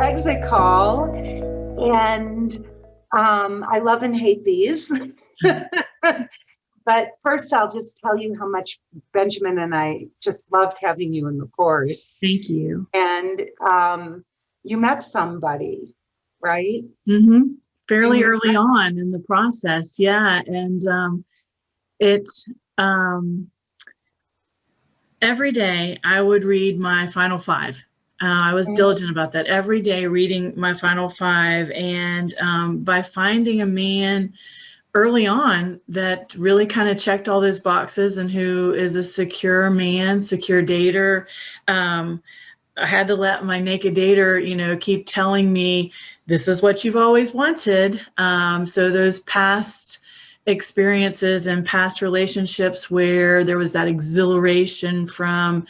exit call, and I love and hate these. But first, I'll just tell you how much Benjamin and I just loved having you in the course. Thank you. And you met somebody, right? Mm-hmm. Fairly early on in the process, yeah. And every day I would read my final five. I was diligent about that. Every day reading my final five. And by finding a man early on that really kind of checked all those boxes and who is a secure man, secure dater, I had to let my naked dater, keep telling me, this is what you've always wanted. So those past experiences and past relationships where there was that exhilaration from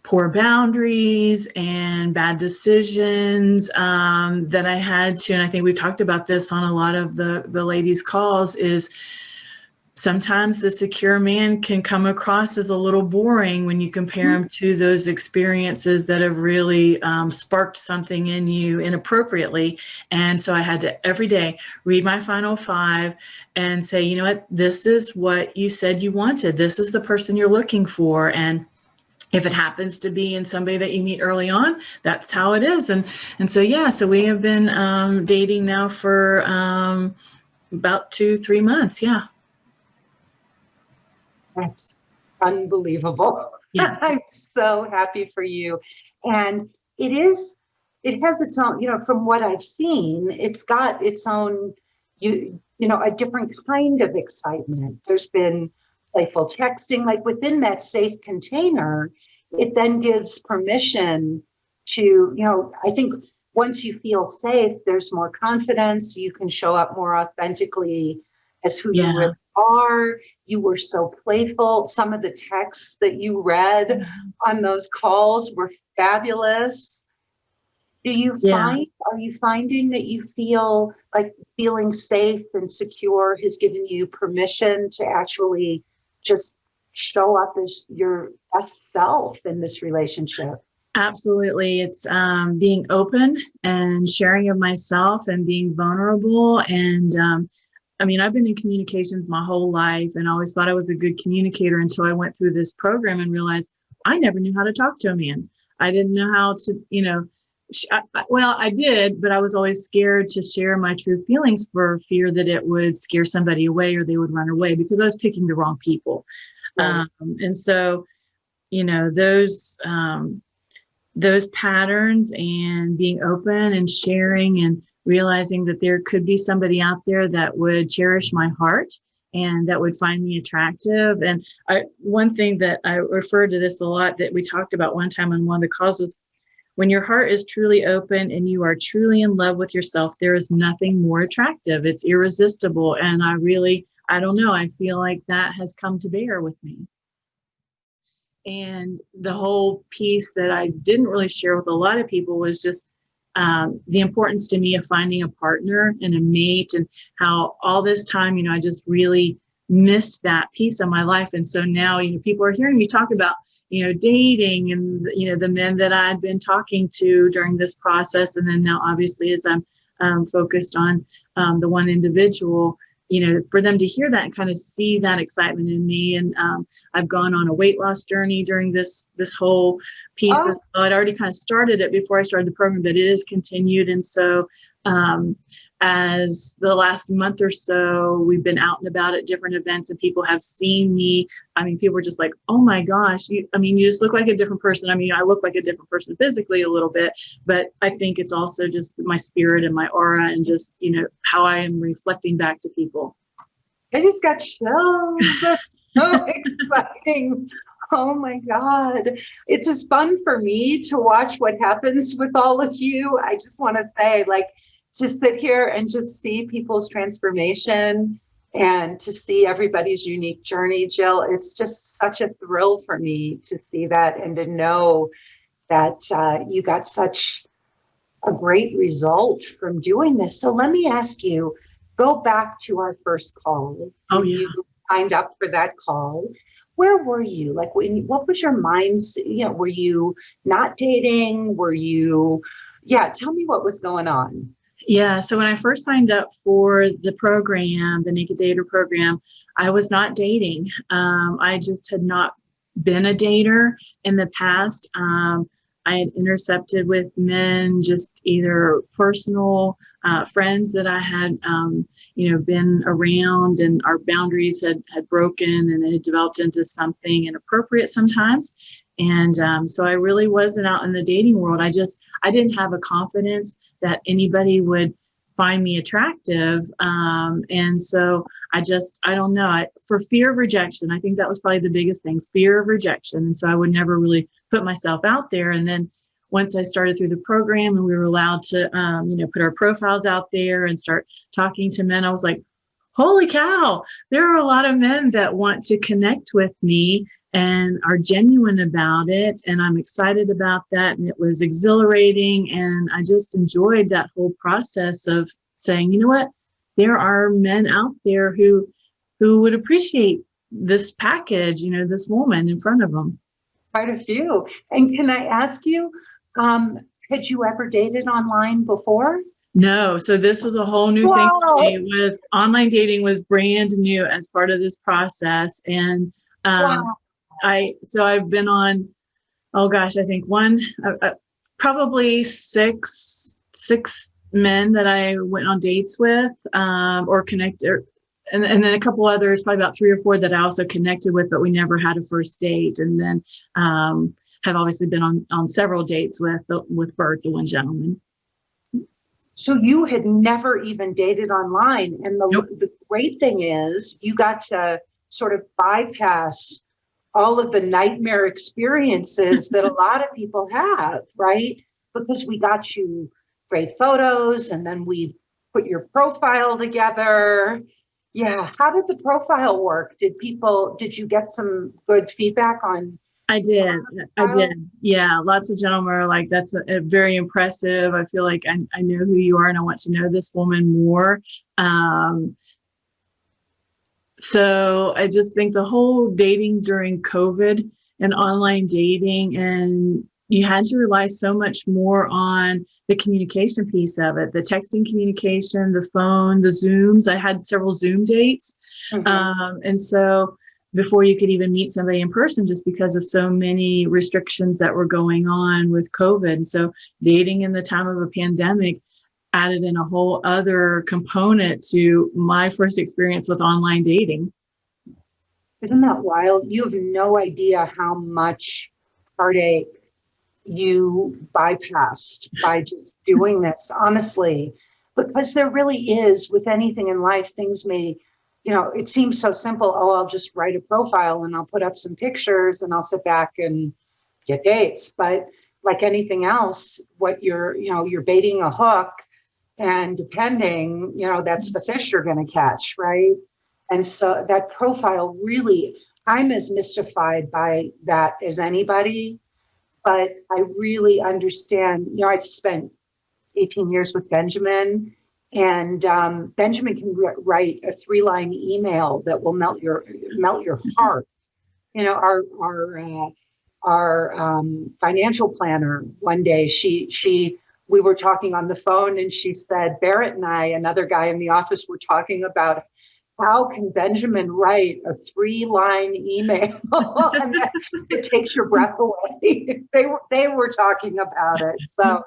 poor boundaries and bad decisions that I had to, and I think we've talked about this on a lot of the ladies' calls, is sometimes the secure man can come across as a little boring when you compare him to those experiences that have really sparked something in you inappropriately. And so I had to every day read my final five and say, you know what, this is what you said you wanted. This is the person you're looking for. And if it happens to be in somebody that you meet early on, that's how it is. And so we have been dating now for about 2-3 months. Yeah. That's unbelievable. Yeah. I'm so happy for you. And it has its own, from what I've seen, it's got its own, a different kind of excitement. There's been playful texting, like within that safe container, it then gives permission to, I think once you feel safe, there's more confidence. You can show up more authentically as who you really are. You were so playful. Some of the texts that you read on those calls were fabulous. Are you finding that you feel like feeling safe and secure has given you permission to actually just show up as your best self in this relationship? Absolutely. It's being open and sharing of myself and being vulnerable. And I've been in communications my whole life and always thought I was a good communicator until I went through this program and realized I never knew how to talk to a man. I didn't know how to, I did, but I was always scared to share my true feelings for fear that it would scare somebody away or they would run away because I was picking the wrong people. Right. And so, those patterns and being open and sharing and realizing that there could be somebody out there that would cherish my heart and that would find me attractive. And one thing that I refer to this a lot that we talked about one time on one of the calls was when your heart is truly open and you are truly in love with yourself, there is nothing more attractive. It's irresistible. And I don't know, I feel like that has come to bear with me. And the whole piece that I didn't really share with a lot of people was just the importance to me of finding a partner and a mate, and how all this time, I just really missed that piece of my life. And so now, people are hearing me talk about, dating and, the men that I'd been talking to during this process. And then now, obviously, as I'm focused on the one individual, for them to hear that and kind of see that excitement in me. And I've gone on a weight loss journey during this whole piece. Oh. I'd already kind of started it before I started the program, but it is continued. And so as the last month or so, we've been out and about at different events and people have seen me. People were just like, oh my gosh, you just look like a different person. I look like a different person physically a little bit, but I think it's also just my spirit and my aura and just, how I am reflecting back to people. I just got chills. That's so exciting. Oh my God. It's just fun for me to watch what happens with all of you. I just want to say, just sit here and just see people's transformation and to see everybody's unique journey, Jill. It's just such a thrill for me to see that and to know that you got such a great result from doing this. So let me ask you, go back to our first call. Oh, yeah. You signed up for that call. Where were you? What was your mindset? Were you not dating? Were you Yeah, tell me what was going on. Yeah. So when I first signed up for the program, the Naked Dater program, I was not dating. I just had not been a dater in the past. I had intercepted with men, just either personal friends that I had, been around, and our boundaries had broken, and it had developed into something inappropriate sometimes. And so I really wasn't out in the dating world. I didn't have a confidence that anybody would find me attractive. And so I don't know, for fear of rejection, I think that was probably the biggest thing, fear of rejection. And so I would never really put myself out there. And then once I started through the program and we were allowed to, put our profiles out there and start talking to men, I was like, holy cow, there are a lot of men that want to connect with me and are genuine about it. And I'm excited about that. And it was exhilarating. And I just enjoyed that whole process of saying, you know what, there are men out there who would appreciate this package, this woman in front of them. Quite a few. And can I ask you, had you ever dated online before? No. So this was a whole new thing for me. Online dating was brand new as part of this process. And I've been on, I think probably six men that I went on dates with, or connected, and then a couple others, probably about 3 or 4 that I also connected with, but we never had a first date. And then have obviously been on several dates with Bert, the one gentleman. So you had never even dated online. And Nope. The great thing is you got to sort of bypass all of the nightmare experiences that a lot of people have, right? Because we got you great photos and then we put your profile together. Yeah. How did the profile work? Did you get some good feedback on? I did. Yeah. Lots of gentlemen are like, that's a very impressive. I feel like I know who you are and I want to know this woman more. So I just think the whole dating during COVID and online dating, and you had to rely so much more on the communication piece of it, the texting communication, the phone, the Zooms. I had several Zoom dates. Mm-hmm. And so before you could even meet somebody in person, just because of so many restrictions that were going on with COVID. So dating in the time of a pandemic added in a whole other component to my first experience with online dating. Isn't that wild? You have no idea how much heartache you bypassed by just doing this, honestly, because there really is, with anything in life, things may, it seems so simple. Oh, I'll just write a profile and I'll put up some pictures and I'll sit back and get dates. But like anything else, what you're baiting a hook. And depending, that's the fish you're going to catch, right? And so that profile really, I'm as mystified by that as anybody, but I really understand, I've spent 18 years with Benjamin, and Benjamin can write a 3-line email that will melt your heart. Our financial planner, one day, we were talking on the phone and she said, Barrett and I, another guy in the office, were talking about how can Benjamin write a 3-line email and it takes your breath away. They were talking about it. So,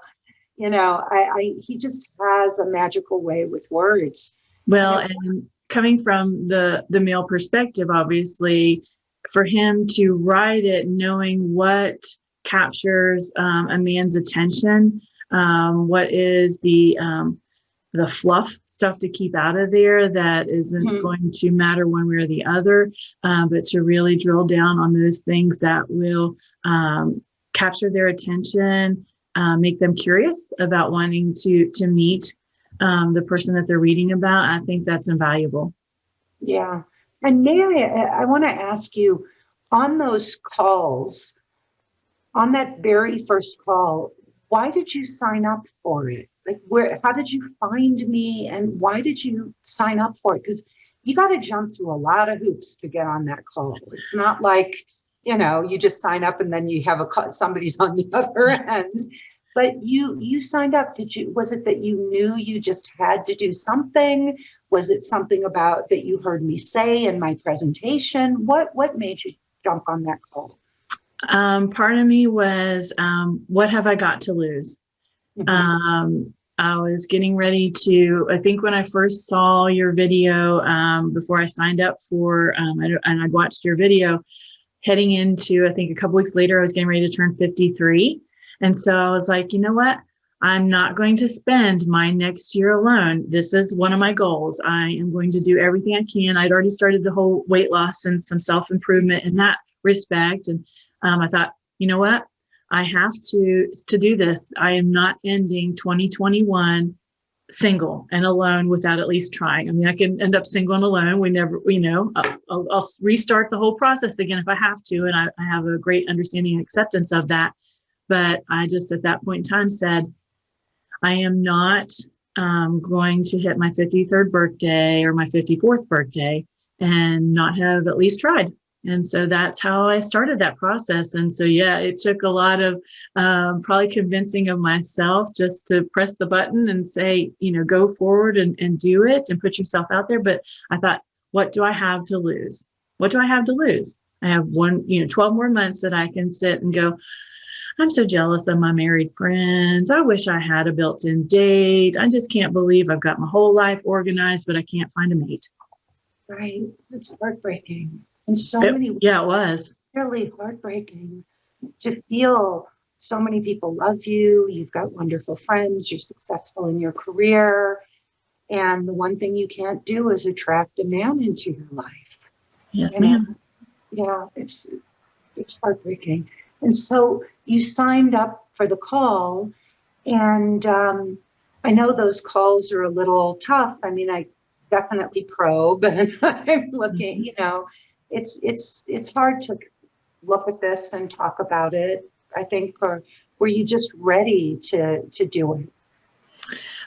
he just has a magical way with words. Well, and coming from the male perspective, obviously, for him to write it, knowing what captures a man's attention, what is the fluff stuff to keep out of there that isn't going to matter one way or the other, but to really drill down on those things that will capture their attention, make them curious about wanting to meet the person that they're reading about. I think that's invaluable. Yeah. And I want to ask you, on those calls, on that very first call, why did you sign up for it? Like, how did you find me and why did you sign up for it? Because you got to jump through a lot of hoops to get on that call. It's not like, you just sign up and then you have somebody's on the other end. But you signed up. Was it that you knew you just had to do something? Was it something about that you heard me say in my presentation? What made you jump on that call? Part of me was, what have I got to lose? I was getting ready to, I think when I first saw your video, before I signed up for, and I'd watched your video heading into, I think a couple weeks later, I was getting ready to turn 53. And so I was like, you know what? I'm not going to spend my next year alone. This is one of my goals. I am going to do everything I can. I'd already started the whole weight loss and some self-improvement in that respect. And I thought, you know what? I have to do this. I am not ending 2021 single and alone without at least trying. I mean, I can end up single and alone. We never, I'll restart the whole process again if I have to. And I have a great understanding and acceptance of that. But I just at that point in time said, I am not going to hit my 53rd birthday or my 54th birthday and not have at least tried. And so that's how I started that process. And so, yeah, it took a lot of probably convincing of myself just to press the button and say, go forward and do it and put yourself out there. But I thought, what do I have to lose? What do I have to lose? I have 12 more months that I can sit and go, I'm so jealous of my married friends. I wish I had a built-in date. I just can't believe I've got my whole life organized, but I can't find a mate. Right. It's heartbreaking. And so many. Yeah, it was. Really heartbreaking to feel so many people love you. You've got wonderful friends. You're successful in your career. And the one thing you can't do is attract a man into your life. Yes, ma'am. Yeah, it's heartbreaking. And so you signed up for the call, and I know those calls are a little tough. I mean, I definitely probe, and I'm looking. It's hard to look at this and talk about it. I think, or were you just ready to do it?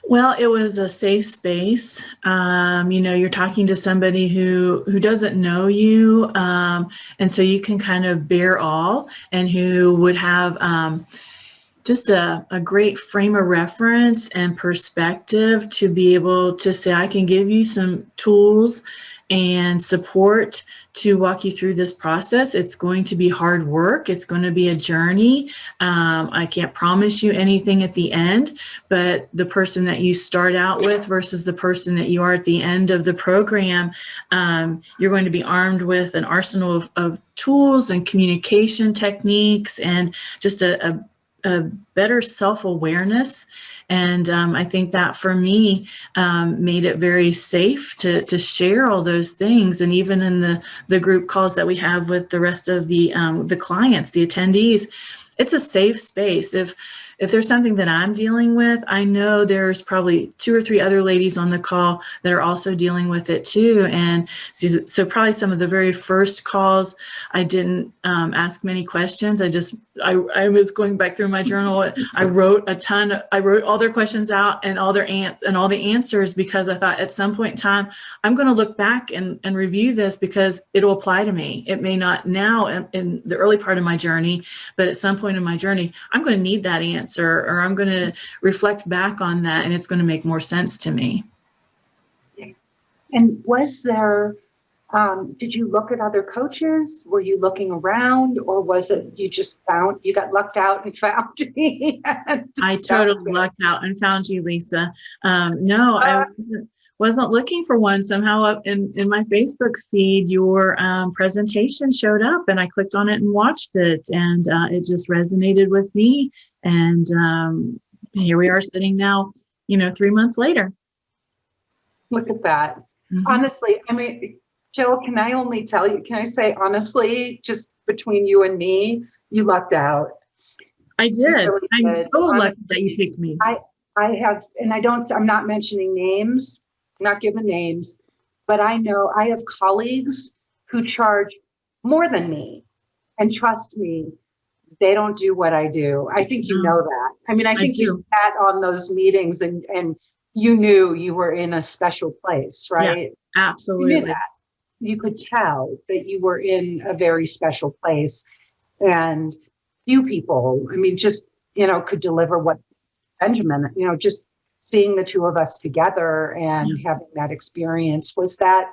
Well, it was a safe space. You're talking to somebody who doesn't know you, and so you can kind of bear all, and who would have just a great frame of reference and perspective to be able to say, I can give you some tools and support to walk you through this process. It's going to be hard work. It's going to be a journey. I can't promise you anything at the end, but the person that you start out with versus the person that you are at the end of the program, you're going to be armed with an arsenal of tools and communication techniques and just a better self-awareness. And I think that for me made it very safe to share all those things. And even in the group calls that we have with the rest of the clients, the attendees, it's a safe space. If there's something that I'm dealing with, I know there's probably 2 or 3 other ladies on the call that are also dealing with it too. And so probably some of the very first calls, I didn't ask many questions. I was going back through my journal. I wrote all their questions out and all the answers, because I thought at some point in time, I'm going to look back and review this because it'll apply to me. It may not now in the early part of my journey, but at some point in my journey, I'm going to need that answer, or I'm going to reflect back on that, and it's going to make more sense to me. And was there, did you look at other coaches? Were you looking around, or was it you got lucked out and found me? I totally lucked out and found you, Lisa. No, I wasn't looking for one. Somehow up in my Facebook feed, your presentation showed up, and I clicked on it and watched it, and it just resonated with me. And here we are sitting now, 3 months later. Look at that. Mm-hmm. Honestly, I mean, Jill, can I say honestly, just between you and me, you lucked out. I did. Really I'm so lucky that you picked me. I have, and I'm not mentioning names, I'm not giving names, but I know I have colleagues who charge more than me, and trust me, they don't do what I do. I think you know that. I mean, I think you sat on those meetings and you knew you were in a special place, right? Yeah, absolutely. You knew that. You could tell that you were in a very special place, and few people, I mean, just could deliver what Benjamin, just seeing the two of us together and having that experience. Was that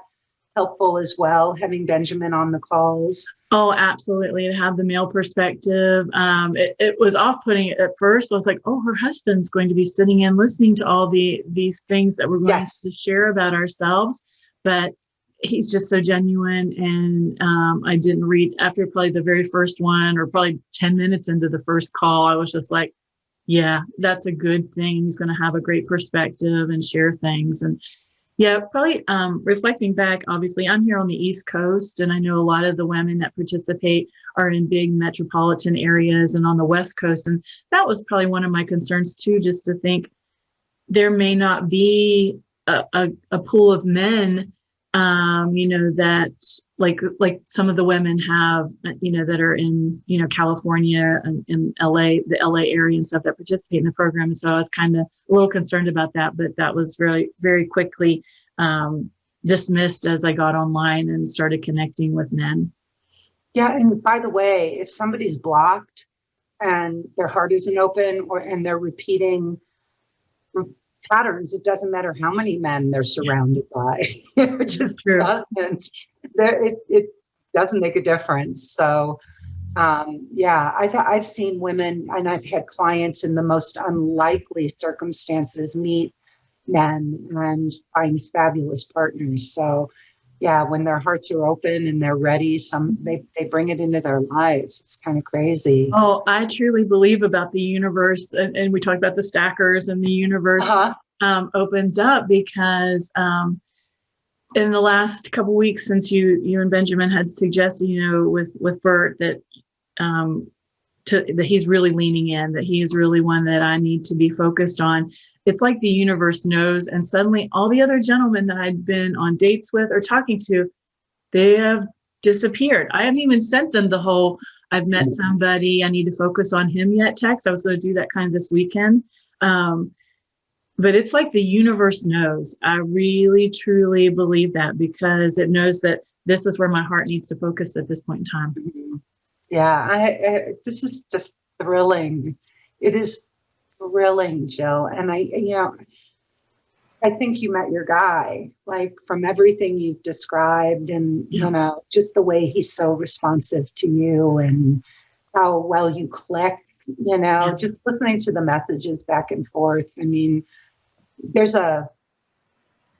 helpful as well, having Benjamin on the calls? Oh, absolutely. To have the male perspective. It was off-putting at first. I was like, oh, her husband's going to be sitting in listening to all these things that we're going to share about ourselves. But he's just so genuine. And I didn't read after probably the very first one, or probably 10 minutes into the first call, I was just like, yeah, that's a good thing. He's going to have a great perspective and share things. And yeah, probably reflecting back, obviously, I'm here on the East Coast, and I know a lot of the women that participate are in big metropolitan areas and on the West Coast. And that was probably one of my concerns, too, just to think there may not be a pool of men, that like some of the women have, that are in, California and in LA, the LA area and stuff that participate in the program. So I was kind of a little concerned about that, but that was very, very quickly dismissed as I got online and started connecting with men. Yeah. And by the way, if somebody's blocked and their heart isn't open and they're repeating patterns, it doesn't matter how many men they're surrounded by. It just doesn't. It doesn't make a difference. So, I've seen women, and I've had clients in the most unlikely circumstances meet men and find fabulous partners. So, yeah, when their hearts are open and they're ready, they bring it into their lives. It's kind of crazy. Oh, I truly believe about the universe, and we talked about the stackers, and the universe opens up because in the last couple of weeks since you and Benjamin had suggested, with Bert that that he's really leaning in, that he is really one that I need to be focused on. It's like the universe knows, and suddenly all the other gentlemen that I'd been on dates with or talking to, they have disappeared. I haven't even sent them the whole "I've met somebody, I need to focus on him" yet text. I was going to do that kind of this weekend. But it's like the universe knows. I really, truly believe that, because it knows that this is where my heart needs to focus at this point in time. Yeah, this is just thrilling. It is thrilling, Jill. And I think you met your guy, like from everything you've described, and, just the way he's so responsive to you and how well you click, just listening to the messages back and forth. I mean, there's a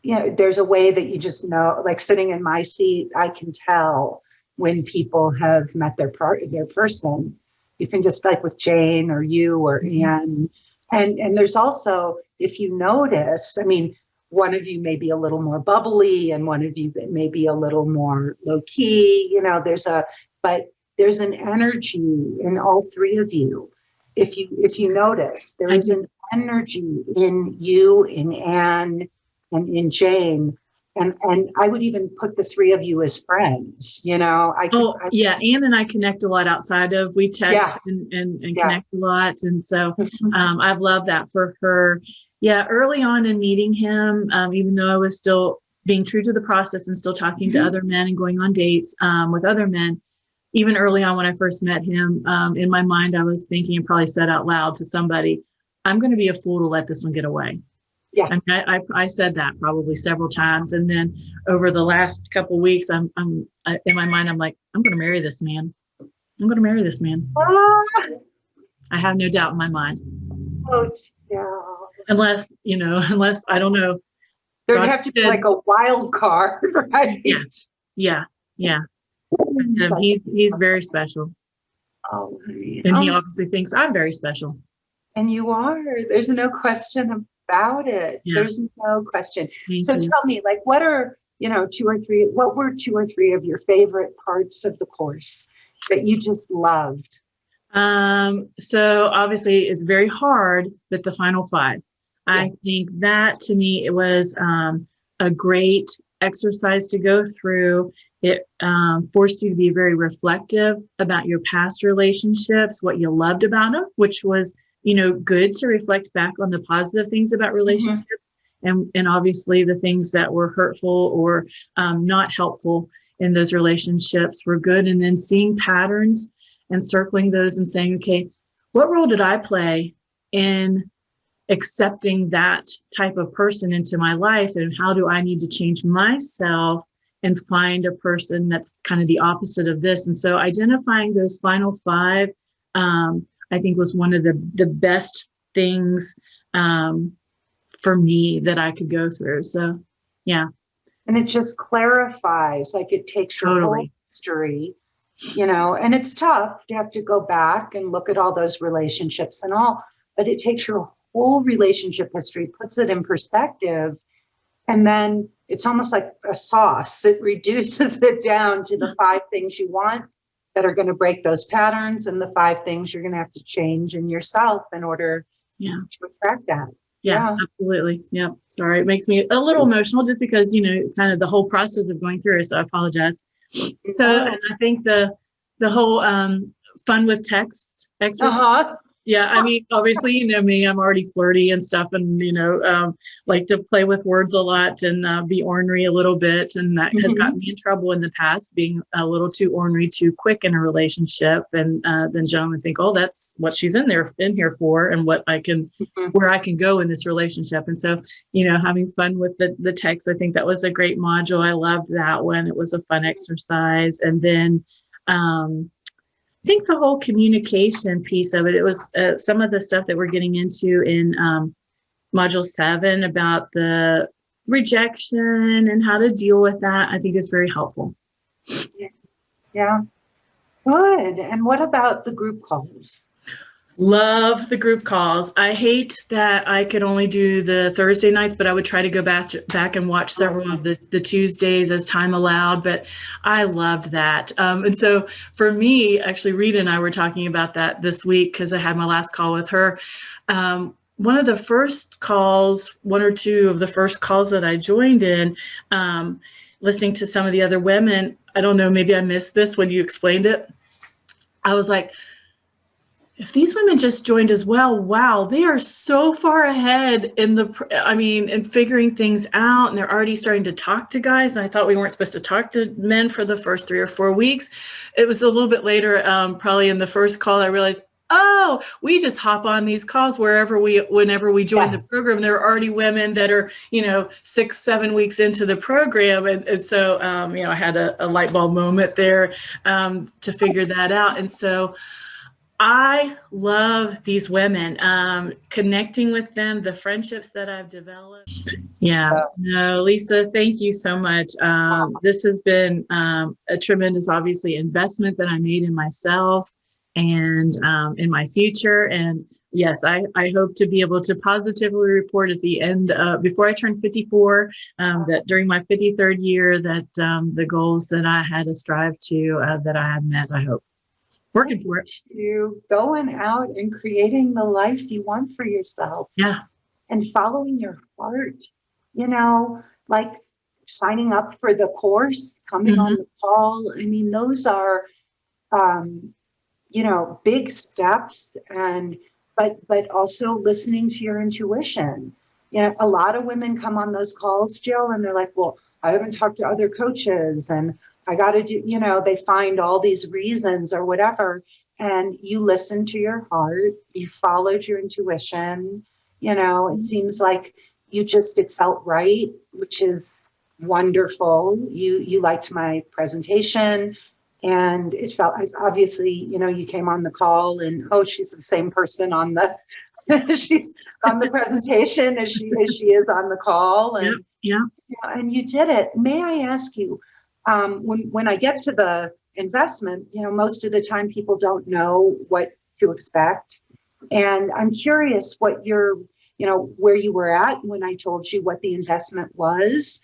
way that you just know, like sitting in my seat, I can tell when people have met their person. You can just, like with Jane or you or Anne. And there's also, if you notice, I mean, one of you may be a little more bubbly and one of you may be a little more low key, but there's an energy in all three of you. If you notice, there is an energy in you, in Anne, and in Jane. And I would even put the three of you as friends, Anne and I connect a lot outside of, we text and connect a lot. And so I've loved that for her. Yeah, early on in meeting him, even though I was still being true to the process and still talking to other men and going on dates with other men, even early on when I first met him, in my mind, I was thinking, and probably said out loud to somebody, I'm going to be a fool to let this one get away. Yeah, I mean, I said that probably several times, and then over the last couple of weeks, I'm in my mind, I'm like, I'm going to marry this man. I'm going to marry this man. I have no doubt in my mind. Oh, yeah. Unless I don't know. There'd have to be like a wild card, right? Yes. Yeah. He's very special. Oh, and he obviously thinks I'm very special. And you are. There's no question about it. Yeah. There's no question. So tell me, like, what were 2 or 3 of your favorite parts of the course that you just loved? So obviously it's very hard, but the final 5. Yeah. I think that to me, it was a great exercise to go through. It forced you to be very reflective about your past relationships, what you loved about them, which was, good to reflect back on the positive things about relationships, and obviously the things that were hurtful or not helpful in those relationships were good. And then seeing patterns and circling those and saying, okay, what role did I play in accepting that type of person into my life, and how do I need to change myself and find a person that's kind of the opposite of this? And so identifying those final five, I think was one of the best things for me that I could go through. So, yeah. And it just clarifies, like it takes your whole history, and it's tough. You have to go back and look at all those relationships and all, but it takes your whole relationship history, puts it in perspective. And then it's almost like a sauce. It reduces it down to the 5 things you want that are going to break those patterns, and the 5 things you're going to have to change in yourself in order to attract that. Yeah, absolutely. Yeah. Sorry. It makes me a little emotional just because, kind of the whole process of going through it. So I apologize. So and I think the whole fun with text exercise. Yeah, I mean, obviously, you know me, I'm already flirty and stuff, and, like to play with words a lot and be ornery a little bit. And that has gotten me in trouble in the past, being a little too ornery, too quick in a relationship. And then John would think, oh, that's what she's in here for, and what I can, where I can go in this relationship. And so, having fun with the text, I think that was a great module. I loved that one. It was a fun exercise. And then, I think the whole communication piece of it was some of the stuff that we're getting into in module 7 about the rejection and how to deal with that. I think is very helpful. Yeah. Good. And what about the group calls? Love the group calls. I hate that I could only do the Thursday nights, but I would try to go back and watch several of the Tuesdays as time allowed, but I loved that. And so for me, actually, Rita and I were talking about that this week because I had my last call with her. One of the first calls, 1 or 2 of the first calls that I joined in, listening to some of the other women, I don't know, maybe I missed this when you explained it. I was like, if these women just joined as well, wow, they are so far ahead in figuring things out, and they're already starting to talk to guys. And I thought we weren't supposed to talk to men for the first 3 or 4 weeks. It was a little bit later, probably in the first call, I realized, oh, we just hop on these calls whenever we join the program. There are already women that are, 6, 7 weeks into the program. And so, I had a light bulb moment there to figure that out. And so, I love these women, connecting with them, the friendships that I've developed. Yeah, no, Lisa, thank you so much. This has been a tremendous, obviously, investment that I made in myself and in my future. And yes, I hope to be able to positively report at the end, before I turn 54, that during my 53rd year, that the goals that I had to strive to, that I have met, I hope. Working for it. You going out and creating the life you want for yourself. Yeah. And following your heart, like signing up for the course, coming on the call. I mean, those are, big steps, but also listening to your intuition. A lot of women come on those calls, Jill, and they're like, well, I haven't talked to other coaches, and I got to do, they find all these reasons or whatever. And you listen to your heart, you followed your intuition, it seems like it felt right, which is wonderful. You liked my presentation, and it felt, obviously, you came on the call and, oh, she's the same person on the, she's on the presentation as she is on the call. And, and you did it. May I ask you, when I get to the investment, most of the time people don't know what to expect. And I'm curious what where you were at when I told you what the investment was.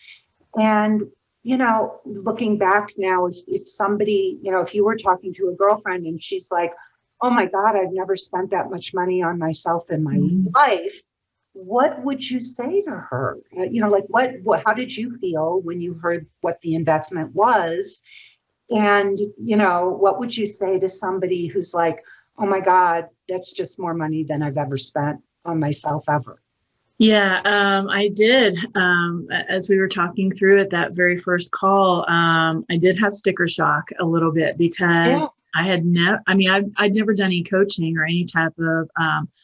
And, looking back now, if somebody, if you were talking to a girlfriend and she's like, oh my God, I've never spent that much money on myself in my life, what would you say to her? How did you feel when you heard what the investment was? And, what would you say to somebody who's like, oh my God, that's just more money than I've ever spent on myself ever? Yeah, I did. As we were talking through it, that very first call, I did have sticker shock a little bit because I had never, I mean, I'd never done any coaching or any type of,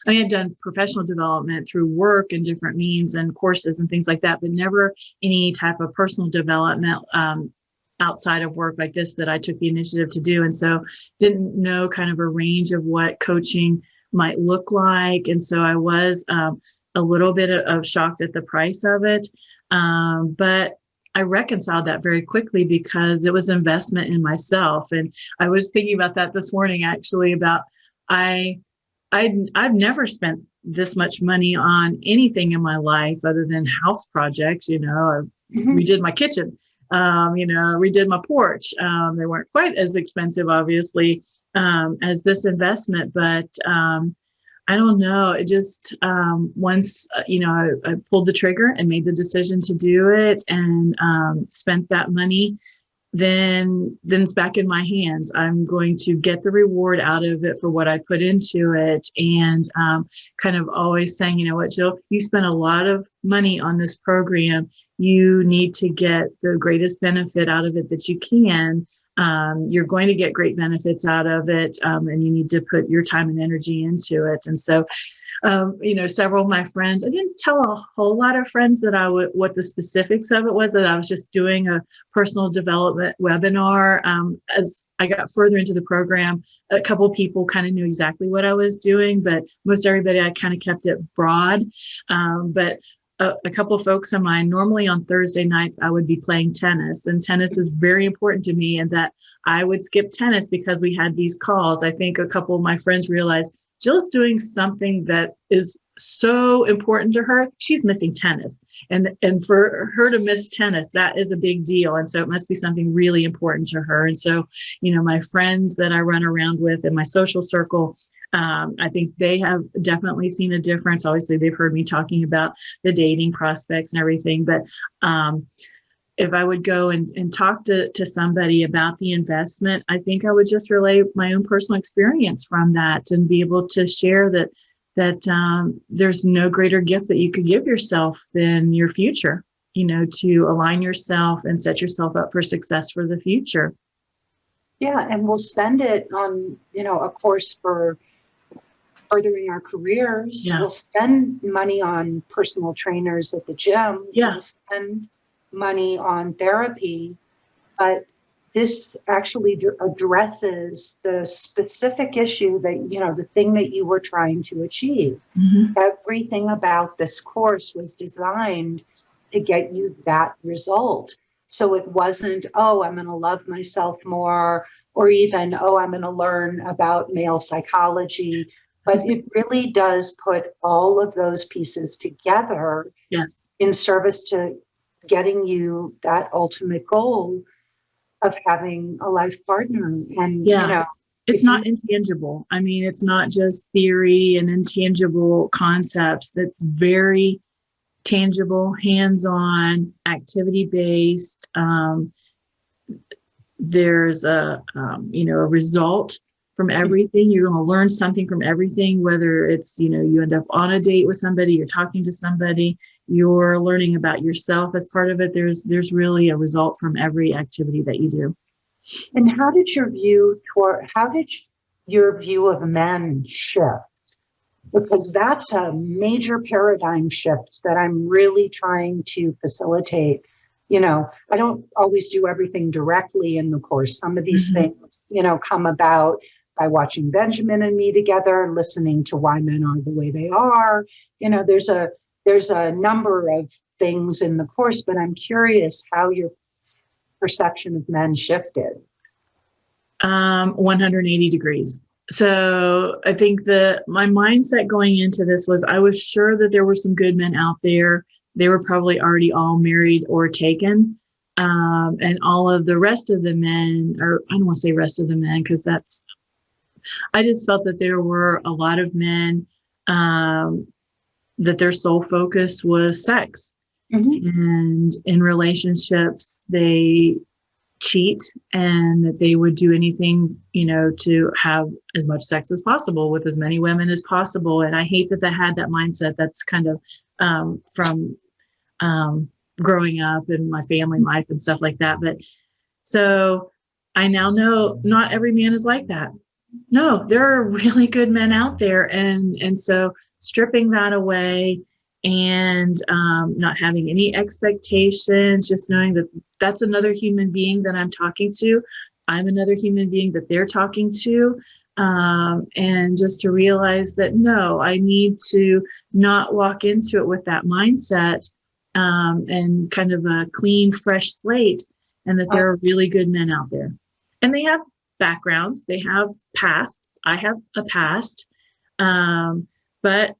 I'd done professional development through work and different means and courses and things like that, but never any type of personal development outside of work like this that I took the initiative to do. And so didn't know kind of a range of what coaching might look like. And so I was a little bit of shocked at the price of it. But I reconciled that very quickly because it was investment in myself. And I was thinking about that this morning, actually, about I've never spent this much money on anything in my life other than house projects. You know, I redid my kitchen, redid my porch. They weren't quite as expensive, obviously, as this investment, but I don't know. It just, once, I pulled the trigger and made the decision to do it and spent that money, then it's back in my hands. I'm going to get the reward out of it for what I put into it. And kind of always saying, you know what, Jill, you spent a lot of money on this program. You need to get the greatest benefit out of it that you can. You're going to get great benefits out of it, and you need to put your time and energy into it. And so, several of my friends, I didn't tell a whole lot of friends that what the specifics of it was, that I was just doing a personal development webinar. As I got further into the program, a couple of people kind of knew exactly what I was doing, but most everybody, I kind of kept it broad. But a couple of folks of mine, normally on Thursday nights, I would be playing tennis, and tennis is very important to me, and that I would skip tennis because we had these calls. I think a couple of my friends realized Jill's doing something that is so important to her. She's missing tennis, and for her to miss tennis, that is a big deal. And so it must be something really important to her. And so, my friends that I run around with in my social circle, I think they have definitely seen a difference. Obviously, they've heard me talking about the dating prospects and everything. But if I would go and talk to somebody about the investment, I think I would just relay my own personal experience from that and be able to share that there's no greater gift that you could give yourself than your future, to align yourself and set yourself up for success for the future. Yeah, and we'll spend it on, a course for furthering our careers. Yeah. We'll spend money on personal trainers at the gym. Yeah. We'll spend money on therapy, but this actually addresses the specific issue that, the thing that you were trying to achieve. Mm-hmm. Everything about this course was designed to get you that result. So it wasn't, I'm going to love myself more, or even, I'm going to learn about male psychology. But it really does put all of those pieces together, yes, in service to getting you that ultimate goal of having a life partner. And, it's not intangible. I mean, it's not just theory and intangible concepts. That's very tangible, hands-on, activity-based. There's a result from everything. You're going to learn something from everything, whether it's, you end up on a date with somebody, you're talking to somebody, you're learning about yourself as part of it. There's really a result from every activity that you do. And how did your view of men shift? Because that's a major paradigm shift that I'm really trying to facilitate. I don't always do everything directly in the course. Some of these things, come about by watching Benjamin and me together, listening to why men are the way they are. There's a number of things in the course, but I'm curious how your perception of men shifted. 180 degrees. So I think my mindset going into this was, I was sure that there were some good men out there. They were probably already all married or taken. And all of the rest of the men, or I don't want to say rest of the men, because I just felt that there were a lot of men that their sole focus was sex. Mm-hmm. And in relationships, they cheat, and that they would do anything, to have as much sex as possible with as many women as possible. And I hate that they had that mindset. That's kind of from growing up in my family life and stuff like that. But so I now know not every man is like that. No, there are really good men out there. And so stripping that away and not having any expectations, just knowing that that's another human being that I'm talking to. I'm another human being that they're talking to. And just to realize that, no, I need to not walk into it with that mindset and kind of a clean, fresh slate, and that there are really good men out there. And they have backgrounds, they have pasts. I have a past, but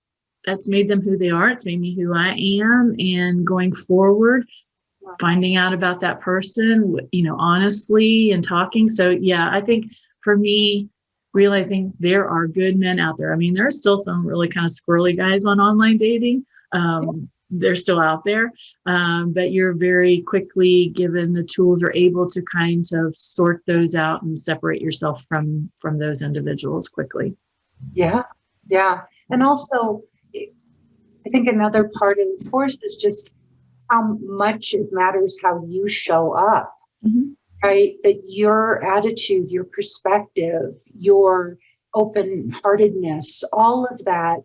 that's made them who they are. It's made me who I am. And going forward, finding out about that person, honestly and talking. So yeah, I think for me, realizing there are good men out there. I mean, there are still some really kind of squirrely guys on online dating. They're still out there, but you're very quickly given the tools or able to kind of sort those out and separate yourself from those individuals quickly. Yeah. And also, I think another part of the course is just how much it matters how you show up, right? That your attitude, your perspective, your open-heartedness, all of that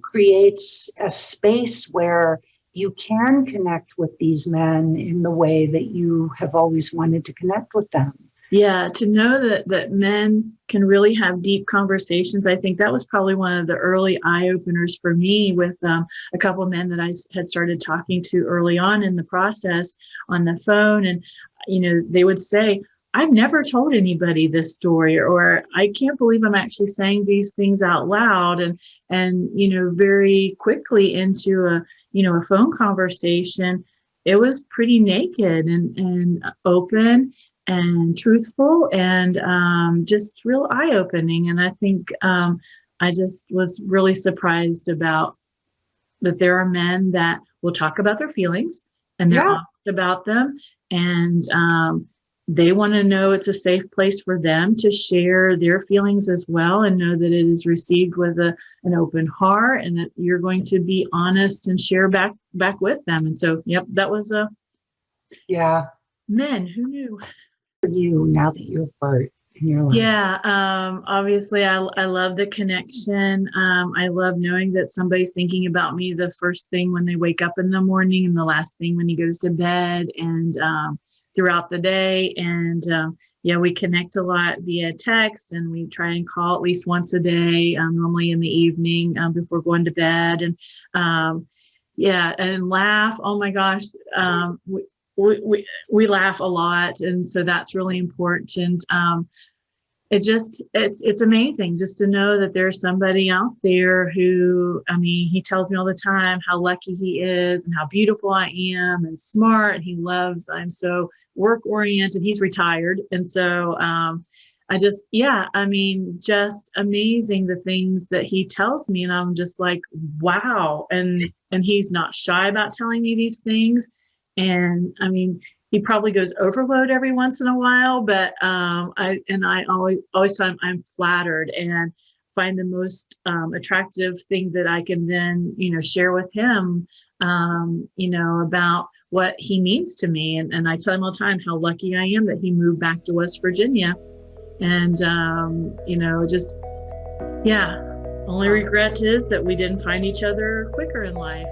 creates a space where you can connect with these men in the way that you have always wanted to connect with them. Yeah, to know that men can really have deep conversations. I think that was probably one of the early eye openers for me with a couple of men that I had started talking to early on in the process on the phone. And, they would say, I've never told anybody this story, or I can't believe I'm actually saying these things out loud. And very quickly into a phone conversation, it was pretty naked and open and truthful and just real eye-opening. And I think I just was really surprised about that there are men that will talk about their feelings and they're honest about them. And they want to know it's a safe place for them to share their feelings as well, and know that it is received with an open heart, and that you're going to be honest and share back with them. And so, yep, that was men. Who knew? For you, now that you're part in your life. Yeah, obviously, I love the connection. I love knowing that somebody's thinking about me the first thing when they wake up in the morning, and the last thing when he goes to bed, and throughout the day. And we connect a lot via text, and we try and call at least once a day, normally in the evening before going to bed. And and laugh. Oh my gosh, we laugh a lot, and so that's really important. It's amazing just to know that there's somebody out there who, he tells me all the time how lucky he is and how beautiful I am and smart, and I'm so work oriented. He's retired. And so just amazing the things that he tells me. And I'm just like, wow. And he's not shy about telling me these things. And he probably goes overload every once in a while, but I always tell him I'm flattered, and find the most attractive thing that I can then, share with him, about what he means to me. And I tell him all the time how lucky I am that he moved back to West Virginia. And, only regret is that we didn't find each other quicker in life.